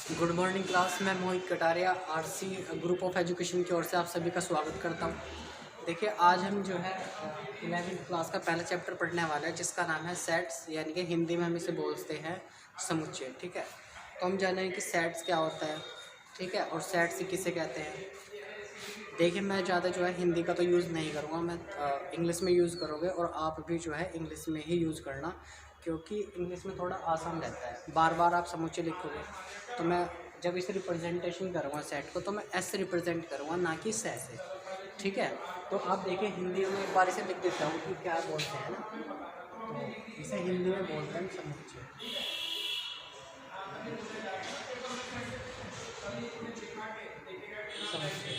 Good morning class. मैं Mohit Kataria RC group of education की ओर से आप सभी का स्वागत करता हूँ। देखिए, आज हम जो है 11वीं क्लास का पहला चैप्टर पढ़ने वाले हैं जिसका नाम है सेट्स, यानी कि हिंदी में हम इसे बोलते हैं समुच्चय। ठीक है, तो हम जानेंगे कि सेट्स क्या होता है, ठीक है, और सेट्स किसे कहते हैं। देखिए, मैं ज़्यादा जो है हिंदी का तो यूज़ नहीं करूँगा, मैं इंग्लिश में यूज़ करोगे और आप भी जो है इंग्लिश में ही यूज़ करना, क्योंकि इंग्लिश में थोड़ा आसान रहता है। बार बार आप समुच्चय लिखोगे तो मैं जब इसे रिप्रेजेंटेशन करूँगा सेट को, तो मैं एस से रिप्रेजेंट करूँगा, ना कि से। ठीक है, तो आप देखिए हिंदी में एक बार इसे लिख देता हूँ कि क्या बोलते हैं ना, तो इसे हिंदी में बोलते हैं समुच्चय।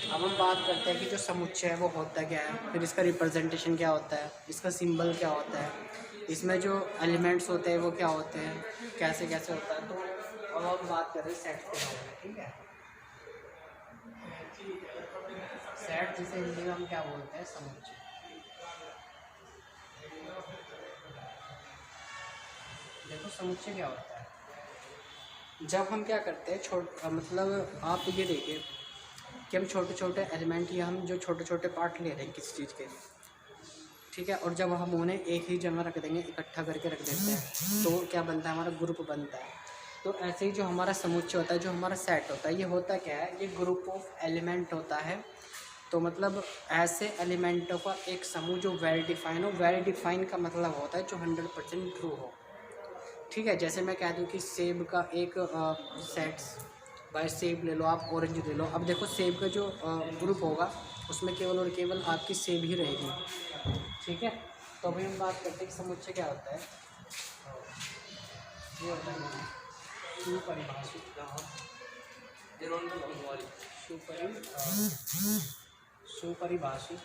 अब हम बात करते हैं कि जो समुच्चय है वो होता क्या है, फिर इसका रिप्रेजेंटेशन क्या होता है, इसका सिंबल क्या होता है, इसमें जो एलिमेंट्स होते हैं वो क्या होते हैं, कैसे कैसे होता है। तो अब हम बात कर रहे हैं सेट के बारे में। ठीक है, सेट जिसे हिंदी में हम क्या बोलते हैं, समुच्चय। देखो समुच्चय क्या होता है, जब हम क्या करते हैं मतलब आप ये देखिए कि हम छोटे छोटे एलिमेंट या हम जो छोटे छोटे पार्ट ले रहे हैं किसी चीज़ के, ठीक है, और जब हम उन्हें एक ही जगह रख देंगे, इकट्ठा करके रख देते हैं, तो क्या बनता है, हमारा ग्रुप बनता है। तो ऐसे ही जो हमारा समुच्चय होता है, जो हमारा सेट होता है, ये होता क्या है, ये ग्रुप ऑफ एलिमेंट होता है। तो मतलब ऐसे एलिमेंटों का एक समूह जो वेल डिफाइन हो। वेल डिफाइन का मतलब होता है जो 100% ट्रू हो। ठीक है, जैसे मैं कह दूं कि सेब का एक सेट्स बाय सेब ले लो, आप ऑरेंज ले लो। अब देखो सेब का जो ग्रुप होगा उसमें केवल और केवल आपकी सेब ही रहेगी। ठीक है, तो अभी हम बात करते हैं कि समुच्चय क्या होता है। ये होता है सुपरिभाषित सुपरिभाषित,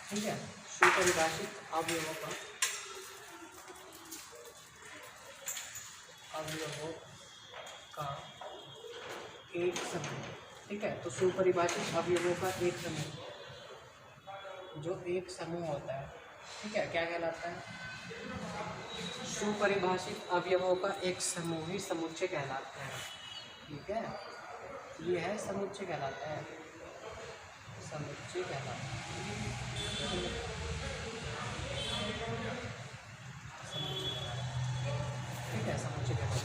ठीक है, सुपरिभाषित अवयवों का एक समूह। ठीक है, तो सुपरिभाषित अवयवों का एक समूह, जो एक समूह होता है, ठीक है, क्या कहलाता है, सुपरिभाषित अवयवों का एक समूह ही समुच्चय कहलाता है। ठीक है, ये है समुच्चय कहलाता है, समुच्चय कहलाता है। ठीक है, समुच्चय कहलाता है।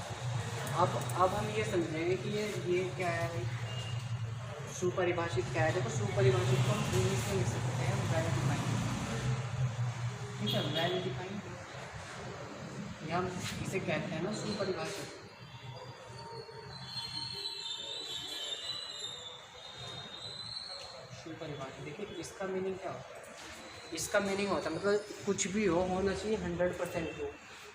अब हम ये समझेंगे कि ये क्या है भाई, सुपरिभाषित क्या है। देखो सुपरिभाषित को हम इंग्लिश में लिख सकते हैं वेल डिफाइंड। ठीक है, वेल डिफाइंड, हम इसे कहते हैं ना सुपरिभाषित। सुपरिभाषित, देखिए इसका मीनिंग क्या होता है, इसका मीनिंग होता है मतलब कुछ भी होना चाहिए 100% ट्रू।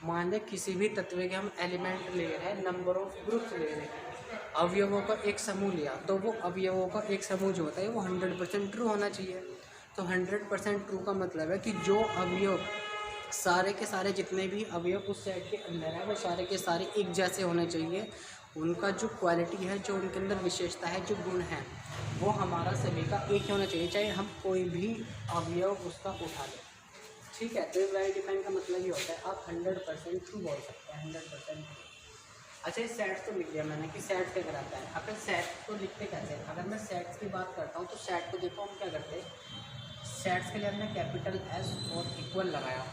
मान लें किसी भी तत्व के हम एलिमेंट ले रहे हैं, नंबर ऑफ ग्रुप्स ले रहे हैं, अवयवों का एक समूह लिया, तो वो अवयवों का एक समूह जो होता है वो 100% ट्रू होना चाहिए। तो 100% ट्रू का मतलब है कि जो अवयव, सारे के सारे जितने भी अवयव उस सेट के अंदर है वो सारे के सारे एक जैसे होने चाहिए। उनका जो क्वालिटी है, जो उनके अंदर विशेषता है, जो गुण है, वो हमारा सभी का एक ही होना चाहिए, चाहे हम कोई भी अवयव उसका उठा लें। ठीक है, तो वेल डिफाइन का मतलब ये होता है आप 100% ट्रू बोल सकते हैं, 100% ट्रू। अच्छा, इस सेट्स तो लिख दिया मैंने कि सेट क्या कराता है। अगर सेट को लिखते कैसे हैं, अगर मैं सेट्स की बात करता हूँ तो सेट को देखो हम क्या करते हैं, सेट्स के लिए हमने कैपिटल एस और इक्वल लगाया।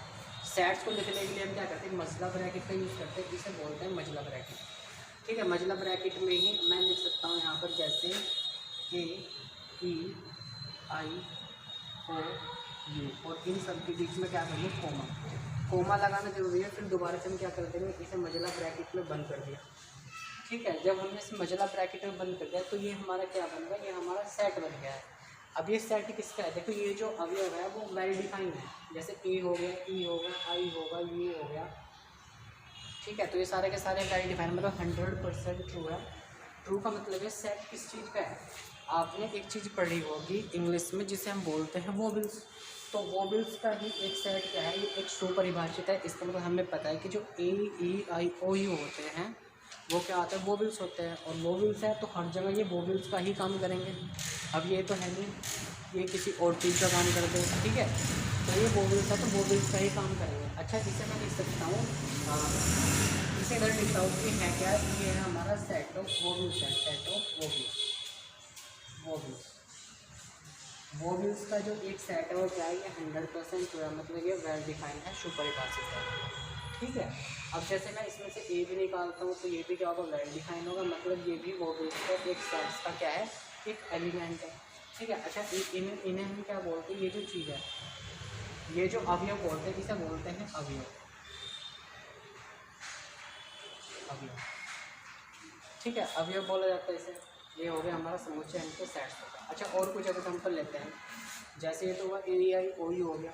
सेट्स को लिखने के लिए हम क्या करते हैं, मजला ब्रैकेट का यूज़ करते हैं, इसे बोलते हैं मजला ब्रैकेट। ठीक है, मजला ब्रैकेट में ही मैं लिख सकता हूँ यहाँ पर जैसे AEI O U, और इन सब के बीच में क्या करेंगे, कोमा लगाना जरूरी है। फिर दोबारा से हम क्या कर देंगे, इसे मजला ब्रैकेट में बंद कर दिया। ठीक है, जब हमने इसे मजला ब्रैकेट में बंद कर दिया तो ये हमारा क्या बन गया, ये हमारा सेट बन गया है। अब ये सेट किसका है, देखो ये जो अवयव है वो वेल डिफाइंड है, जैसे ए हो गया, ई हो गया, आई होगा, ये हो गया। ठीक है, तो ये सारे के सारे वेल डिफाइंड मतलब 100% ट्रू है। ट्रू का मतलब है सेट किस चीज़ का है। आपने एक चीज़ पढ़ी होगी इंग्लिश में जिसे हम बोलते हैं वोबल्स। तो वोबल्स का ही एक सेट क्या है, ये एक सुपरिभाषित है। इसका मतलब हमें पता है कि जो AEI OU होते हैं वो क्या आता है, वोबल्स होते हैं, और वोबल्स है तो हर जगह ये वोबल्स का ही काम करेंगे। अब ये तो है नहीं, ये किसी और चीज़ का काम कर दे। ठीक है, तो ये वोबल्स है तो वोबल्स का ही काम करेंगे। अच्छा, इसे मैं लिख सकता हूँ, इसे इधर लिखता हूँ कि है क्या, ये है हमारा सेट ऑफ वोवेल्स है, set of vowels. Vowels vowels का जो एक सेट है वो क्या है, ये 100% जो है मतलब ये वेल डिफाइंड है, सुपरिभाषित है। ठीक है, अब जैसे मैं इसमें से ए भी निकालता हूँ तो ये भी क्या होगा, वेल डिफाइन होगा, मतलब ये भी वोवेल्स का एक सेट्स का क्या है, एक एलिमेंट है। ठीक है, अच्छा इन्हें हम क्या बोलते हैं, ये जो चीज़ है, ये जो अवयव बोलते हैं, इसे बोलते हैं अवयव। अवयव, ठीक है, अवयव बोला जाता है इसे। ये हो गया हमारा समुच्चय इनके सेट्स होगा। अच्छा, और कुछ एग्जाम्पल लेते हैं, जैसे ये तो हुआ ए आई ओ यू हो गया।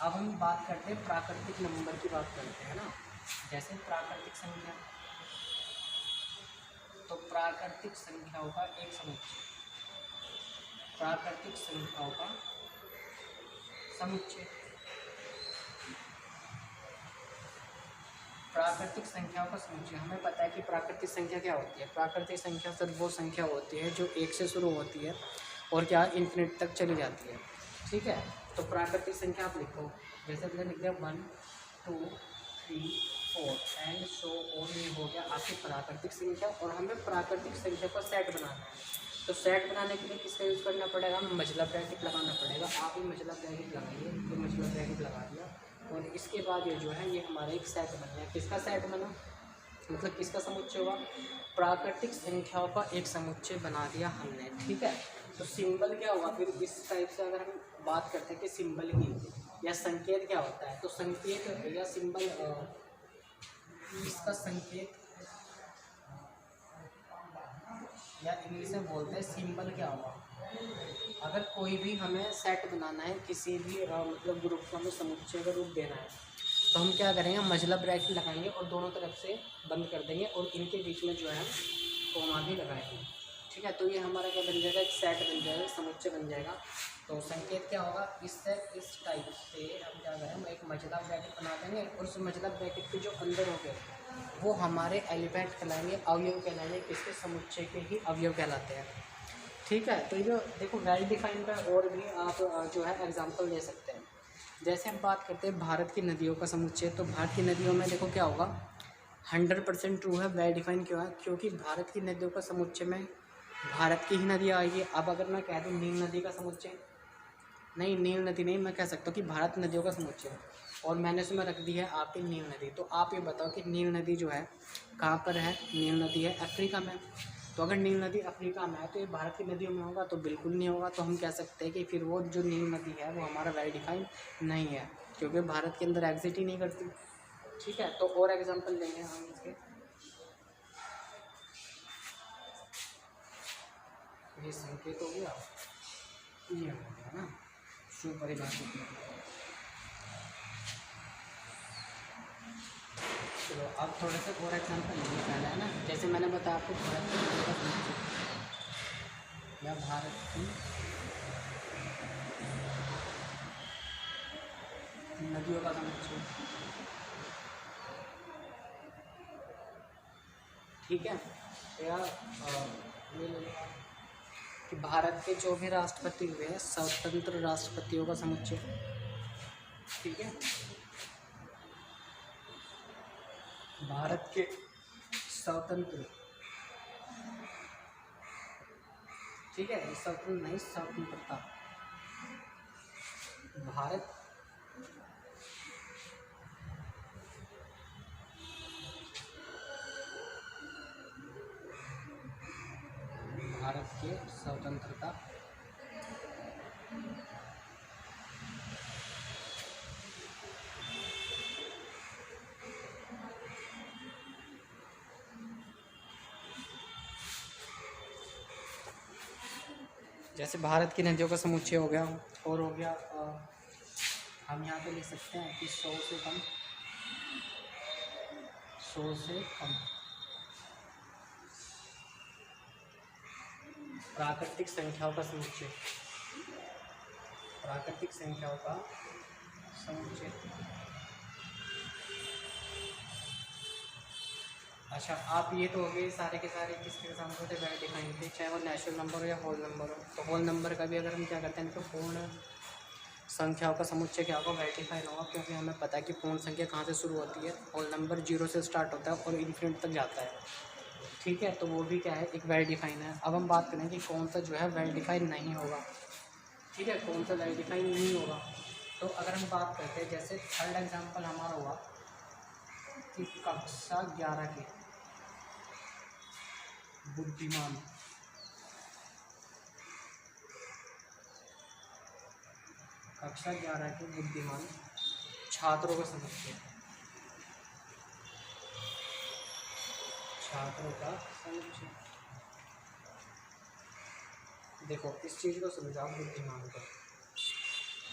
अब हम बात करते हैं प्राकृतिक नंबर की, बात करते हैं ना, जैसे प्राकृतिक संख्या। तो प्राकृतिक संख्याओं का एक समुच्चय, प्राकृतिक संख्याओं का समुच्चय, प्राकृतिक संख्याओं का समुच्चय। हमें पता है कि प्राकृतिक संख्या क्या होती है। प्राकृतिक संख्या सिर्फ वो संख्या होती है जो एक से शुरू होती है और क्या इन्फिनिट तक चली जाती है। ठीक है, तो प्राकृतिक संख्या आप लिखो, जैसे मैंने लिख दिया 1 2 3 4 एंड सो ऑन। ये हो गया आपकी प्राकृतिक संख्या, और हमें प्राकृतिक संख्या का सेट बनाना है। तो सेट बनाने के लिए किसका यूज़ करना पड़ेगा, हमें मझला ब्रैकेट लगाना पड़ेगा। आप ही मझला ब्रैकेट लगाइए, तो मझला ब्रैकेट लगा दिया, और इसके बाद ये जो है ये हमारा एक सेट बन गया। किसका सेट बना, मतलब किसका समुच्चय हुआ, प्राकृतिक संख्याओं का एक समुच्चय बना दिया हमने। ठीक है, तो सिंबल क्या हुआ फिर इस टाइप से, अगर हम बात करते हैं कि सिंबल की या संकेत क्या होता है, तो संकेत या सिंबल, इसका संकेत या इंग्लिश में बोलते हैं सिंबल क्या हुआ। अगर कोई भी हमें सेट बनाना है, किसी भी मतलब ग्रुप का हमें समुच्चय का रूप देना है, तो हम क्या करेंगे, मझला ब्रैकेट लगाएंगे और दोनों तरफ से बंद कर देंगे, और इनके बीच में जो है कोमा भी लगाएंगे। ठीक है, तो ये हमारा क्या बन जाएगा, एक सेट बन जाएगा, समुच्चय बन जाएगा। तो संकेत क्या होगा, इससे इस टाइप से हम क्या करें, हम एक मझला ब्रैकेट बना देंगे, और उस मझला ब्रैकेट के जो अंदर हो गए वो हमारे एलिमेंट कहलाएंगे, अवयव कहलाएंगे, किसके समुच्चय के ही अवयव कहलाते हैं। ठीक है, तो ये जो देखो वेल डिफाइंड का और भी आप जो है एग्जांपल ले सकते हैं। जैसे हम बात करते हैं भारत की नदियों का समुच्चय, तो भारत की नदियों में देखो क्या होगा, 100% ट्रू है, वेल डिफाइन क्यों है, क्योंकि भारत की नदियों का समुच्चय में भारत की ही नदियाँ आएगी। अब अगर मैं कह दूँ नील नदी का समुच्चय, नहीं नील नदी नहीं, मैं कह सकता हूँ कि भारत नदियों का समुच्चय, और मैंने उसमें रख दी है आपकी नील नदी। तो आप ये बताओ कि नील नदी जो है कहाँ पर है, नील नदी है अफ्रीका में। तो अगर नील नदी अफ्रीका में है तो ये भारत की नदियों में होगा, तो बिल्कुल नहीं होगा। तो हम कह सकते हैं कि फिर वो जो नील नदी है वो हमारा वेल डिफाइंड नहीं है, क्योंकि भारत के अंदर एग्जिट ही नहीं करती। ठीक है, तो और एग्जांपल लेंगे हम इसके, ये संकेत हो गया, ये हो गया ना सुपरिभाषित। चलो अब थोड़े से और एग्जांपल लेंगे। पहले है ना, जैसे मैंने बताया आपको भारत की नदियों का समुच्चय या भारत की नदियों का समुच्चय। ठीक है, या ये ले लो कि भारत के जो भी राष्ट्रपति हुए हैं, स्वतंत्र राष्ट्रपतियों का समुच्चय। ठीक है, भारत के स्वतंत्र, ठीक है, स्वतंत्र नहीं, स्वतंत्रता, भारत भारत के स्वतंत्रता जैसे भारत की नदियों का समुच्चय हो गया, और हो गया हम यहाँ पे लिख सकते हैं कि 100 से कम, 100 से कम प्राकृतिक संख्याओं का समुच्चय, प्राकृतिक संख्याओं का समुच्चय। अच्छा, आप ये तो हो गए सारे के सारे किसके एग्जाम्पल से वेल डिफाइन थे, चाहे वो नेचुरल नंबर हो या होल नंबर हो। तो होल नंबर का भी अगर हम क्या करते हैं तो पूर्ण संख्याओं का समुच्चय क्या होगा, वेरिफाइन होगा, क्योंकि हमें पता है कि पूर्ण संख्या कहाँ से शुरू होती है और नंबर 0 से स्टार्ट होता है और इन्फिनिट तक जाता है। ठीक है, तो वो भी क्या है, एक वेरिफाइन है। अब हम बात करें कि कौन सा जो है वेरिफाइन नहीं होगा। ठीक है, कौन सा वेरिफाइन नहीं होगा। तो अगर हम बात करते हैं, जैसे थर्ड एग्जाम्पल हमारा हुआ कि कक्षा 11 के बुद्धिमान, कक्षा 11 के बुद्धिमान छात्रों का समुच्चय, छात्रों का समुच्चय। देखो इस चीज़ को समझाओ, बुद्धिमान को।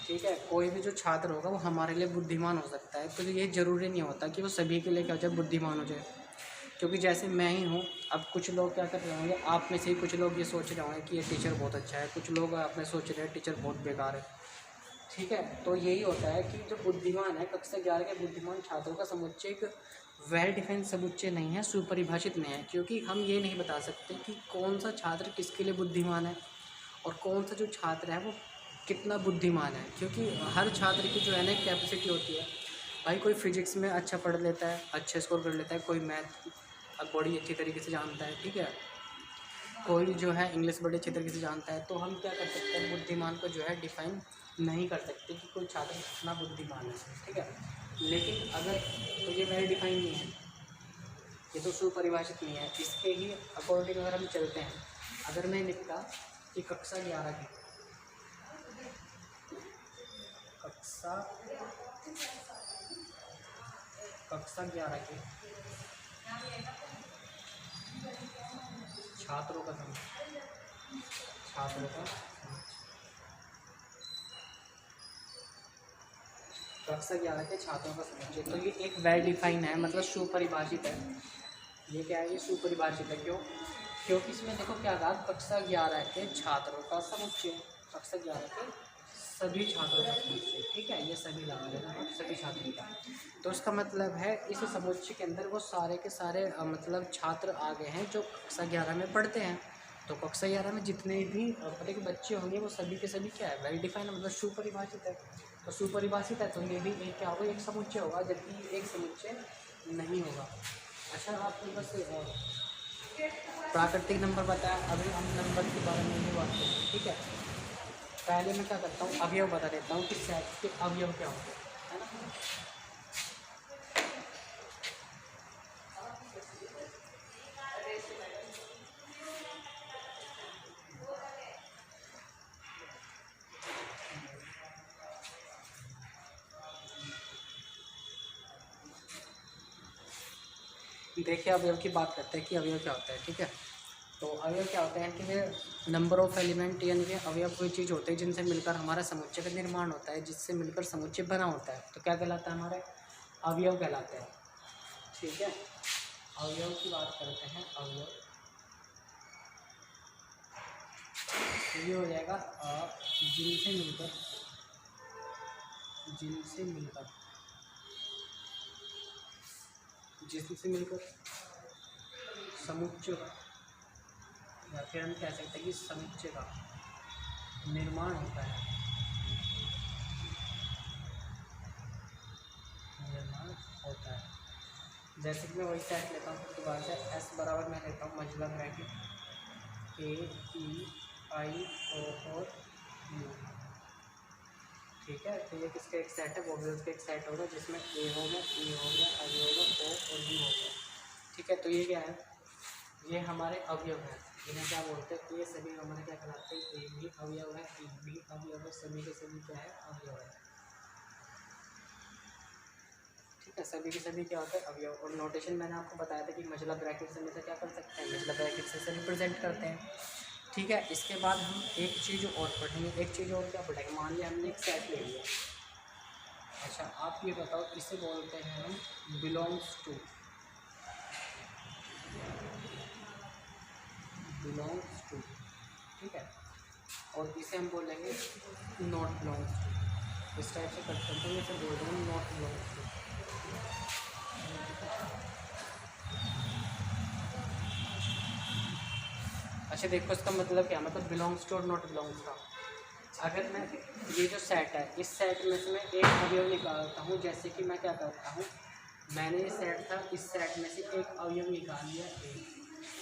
ठीक है, कोई भी जो छात्र होगा वो हमारे लिए बुद्धिमान हो सकता है, तो ये ज़रूरी नहीं होता कि वो सभी के लिए क्या हो जाए, बुद्धिमान हो जाए। क्योंकि जैसे मैं ही हूँ, अब कुछ लोग क्या कर रहे होंगे, आप में से ही कुछ लोग ये सोच रहे होंगे कि ये टीचर बहुत अच्छा है, कुछ लोग आप में सोच रहे हैं टीचर बहुत बेकार है। ठीक है, तो यही होता है कि जो बुद्धिमान है, कक्षा 11 के बुद्धिमान छात्रों का समुच्चय एक वेल डिफाइंड समुच्चय नहीं है, सुपरिभाषित नहीं है, क्योंकि हम ये नहीं बता सकते कि कौन सा छात्र किसके लिए बुद्धिमान है और कौन सा जो छात्र है वो कितना बुद्धिमान है। क्योंकि हर छात्र की जो है ना कैपेसिटी होती है। भाई कोई फिजिक्स में अच्छा पढ़ लेता है, अच्छा स्कोर कर लेता है, कोई मैथ बड़ी अच्छी तरीके से जानता है। ठीक है, कोई जो है इंग्लिश बड़ी अच्छी तरीके से जानता है। तो हम क्या कर सकते हैं, बुद्धिमान को जो है डिफाइन नहीं कर सकते कि कोई छात्र कितना बुद्धिमान है। ठीक है, लेकिन अगर तो ये वेल डिफाइन नहीं है, ये तो सुपरिभाषित नहीं है। इसके ही अकॉर्डिंग अगर हम चलते हैं, अगर मैं लिखता कि कक्षा 11 की, कक्षा 11 के छात्रों का समुच्चय, छात्रों का कक्षा 11 के छात्रों का समुच्चय, तो ये एक वेल डिफाइन है, मतलब सुपरिभाषित है। ये क्या है, ये सुपरिभाषित है। क्यों? क्योंकि इसमें देखो क्या कहा, कक्षा 11 के छात्रों का समुच्चय, कक्षा 11 के सभी छात्रों का समुच्चय। ठीक है, ये सभी लगा लेना है, सभी छात्रों का। तो इसका मतलब है इस समुच्चय के अंदर वो सारे के सारे मतलब छात्र आ गए हैं जो कक्षा 11 में पढ़ते हैं। तो कक्षा 11 में जितने भी पढ़े के बच्चे होंगे वो सभी के सभी क्या है, वेल डिफाइंड, मतलब सुपरिभाषित है। तो सुपरिभाषित है तो ये भी एक क्या होगा, एक समुच्चय होगा, जबकि एक समुच्चय नहीं होगा। अच्छा, आपने बस प्राकृतिक नंबर बताया, अभी हम नंबर के बारे में भी बात करेंगे। ठीक है, पहले मैं क्या करता हूँ, अवयव बता देता हूँ कि सेट के अवयव क्या होते हैं, है ना। देखिए, अवयव की बात करते हैं कि अवयव क्या होता है। ठीक है, तो अवयव क्या होते हैं कि वे नंबर ऑफ एलिमेंट, यानी कि अवयव कोई चीज़ होती है जिनसे मिलकर हमारा समुच्चय का निर्माण होता है, जिससे मिलकर समुच्चय बना होता है। तो क्या कहलाता है, हमारे अवयव कहलाते हैं। ठीक है, अवयव की बात करते हैं। अवयव ये हो जाएगा जिनसे मिलकर, जिनसे मिलकर, जिनसे मिलकर समुच्चय, या फिर हम कह सकते हैं कि समुच्चय का निर्माण होता है, निर्माण होता है। जैसे कि मैं वही सेट लेता हूँ, दोबारा से एस बराबर मैं लेता हूँ मजला ब्रैकेट ए ई आई ओ और यू। ठीक है, तो ये किसका एक सेट है, वो भी उसका एक सेट होगा जिसमें ए होगा, ई होगा, आई होगा, ओ और यू होगा। ठीक है, तो ये क्या है, ये हमारे अवयव हैं। इन्हें क्या बोलते हैं, ये सभी हमारे क्या कहलाते हैं, एक भी अवयव है, एक भी अवयव है, सभी के सभी क्या है, अवयव है। ठीक है, सभी के सभी क्या होता है, अवयव। और नोटेशन मैंने आपको बताया था कि मजला ब्रैकेट से हमेशा क्या कर सकते हैं, मजला ब्रैकेट से रिप्रेजेंट करते हैं। ठीक है, इसके बाद हम एक चीज़ और पढ़ेंगे, एक चीज़ और क्या पढ़ेंगे, मान लिया हमने एक सेट ले लिया। अच्छा, आप ये बताओ, इसे बोलते हैं हम बिलोंग्स टू, बिलोंग्स टू। ठीक है, और इसे हम बोलेंगे नॉट बिलोंग्स टू। इस टाइप से कट करते हैं, इसे बोल रहे हैं नॉट बिलोंग्स टू। अच्छा, देखो इसका मतलब क्या, मतलब बिलोंग्स टू और नॉट बिलोंग्स का। अगर मैं ये जो सेट है, इस सेट में से मैं एक अवयव निकालता हूँ, जैसे कि मैं क्या करता हूँ, मैंने ये सेट था, इस सेट में से एक अवयव निकाल लिया ए।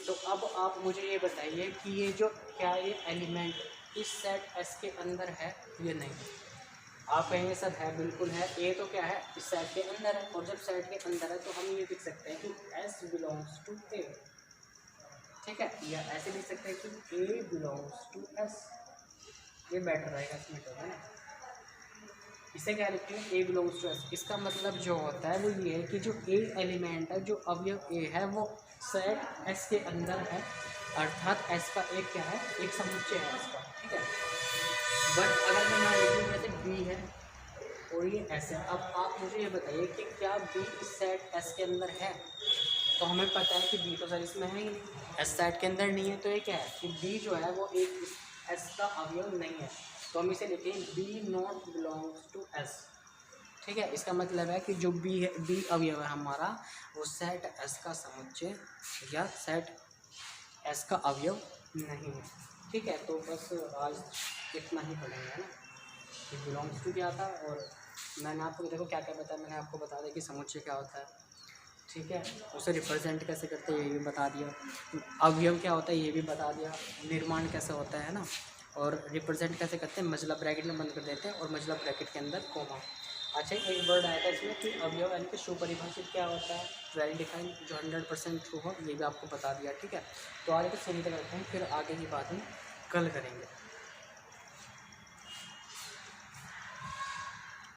तो अब आप मुझे ये बताइए कि ये जो क्या ये एलिमेंट इस सेट एस के अंदर है या नहीं। आप कहेंगे सर है, बिल्कुल है, ए तो क्या है इस सेट के अंदर है, और जब सेट के अंदर है तो हम ये लिख सकते हैं कि एस बिलोंग्स टू ए, ठीक है, या ऐसे लिख सकते हैं कि ए बिलोंग्स टू एस, ये बेटर रहेगा इसमें तो, है ना। इसे क्या लिखेंगे, ए बिलोंग्स टू एस। इसका मतलब जो होता है वो ये है कि जो ए एलिमेंट है, जो अवयव ए है, वो सेट एस के अंदर है, अर्थात एस का एक क्या है, एक समुच्चय है इसका, ठीक है। बट अगर मैं मान लीजिए जैसे बी है और ये एस है, अब आप मुझे ये बताइए कि क्या बी इस सेट एस के अंदर है। तो हमें पता है कि बी तो सर इसमें है ही नहीं, एस सेट के अंदर नहीं है, तो ये क्या है कि बी जो है वो एक एस का अवयव नहीं है, तो हम इसे लिखेंगे B not belongs to S, ठीक है। इसका मतलब है कि जो बी है, बी अवयव है हमारा, वो सेट एस का समुच्चय या सेट एस का अवयव नहीं है, ठीक है। तो बस आज इतना ही पढ़ेंगे, है ना, कि बिलोंग्स टू क्या था, और मैंने आपको देखो क्या क्या बताया, मैंने आपको बता दिया कि समुच्चय क्या होता है, ठीक है, उसे रिप्रेजेंट कैसे करते हैं ये भी बता दिया, अवयव क्या होता है ये भी बता दिया, निर्माण कैसे होता है ना, और रिप्रेजेंट कैसे करते हैं, मजला ब्रैकेट में बंद कर देते हैं और मजला ब्रैकेट के अंदर कोमा। अच्छा, एक वर्ड आया था इसमें कि अवयव यानी कि सुपरिभाषित क्या होता है, वेल डिफाइंड, जो 100% ट्रू हो, ये भी आपको बता दिया, ठीक है। तो आगे तो सुनते करते हैं, फिर आगे की बात हम कल करेंगे।